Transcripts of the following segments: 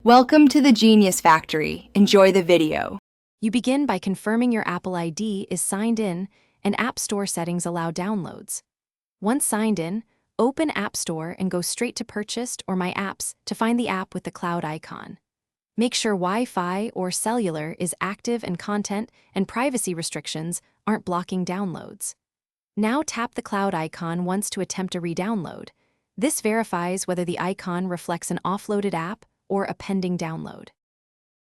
Welcome to the Genius Factory. Enjoy the video. You begin by confirming your Apple ID is signed in and App Store settings allow downloads. Once signed in, open App Store and go straight to Purchased or My Apps to find the app with the cloud icon. Make sure Wi-Fi or cellular is active and content and privacy restrictions aren't blocking downloads. Now tap the cloud icon once to attempt a re-download. This verifies whether the icon reflects an offloaded app or a pending download.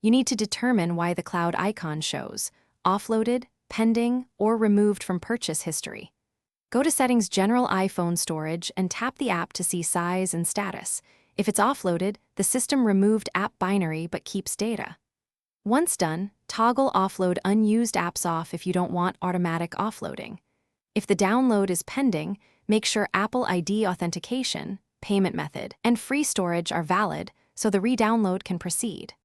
You need to determine why the cloud icon shows offloaded, pending, or removed from purchase history. Go to Settings General iPhone Storage and tap the app to see size and status. If it's offloaded, the system removed app binary but keeps data. Once done, toggle Offload Unused Apps off if you don't want automatic offloading. If the download is pending, make sure Apple ID authentication, payment method, and free storage are valid so the re-download can proceed.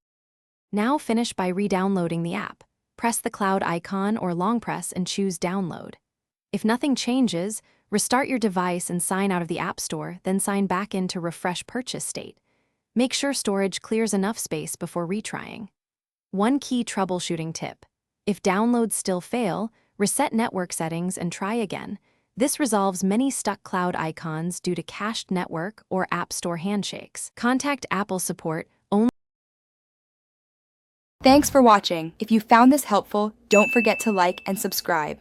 Now finish by re-downloading the app. Press the cloud icon or long press and choose Download. If nothing changes, restart your device and sign out of the App Store, then sign back in to refresh purchase state. Make sure storage clears enough space before retrying. One key troubleshooting tip: if downloads still fail, reset network settings and try again. This resolves many stuck cloud icons due to cached network or App Store handshakes. Contact Apple support only. Thanks for watching. If you found this helpful, don't forget to like and subscribe.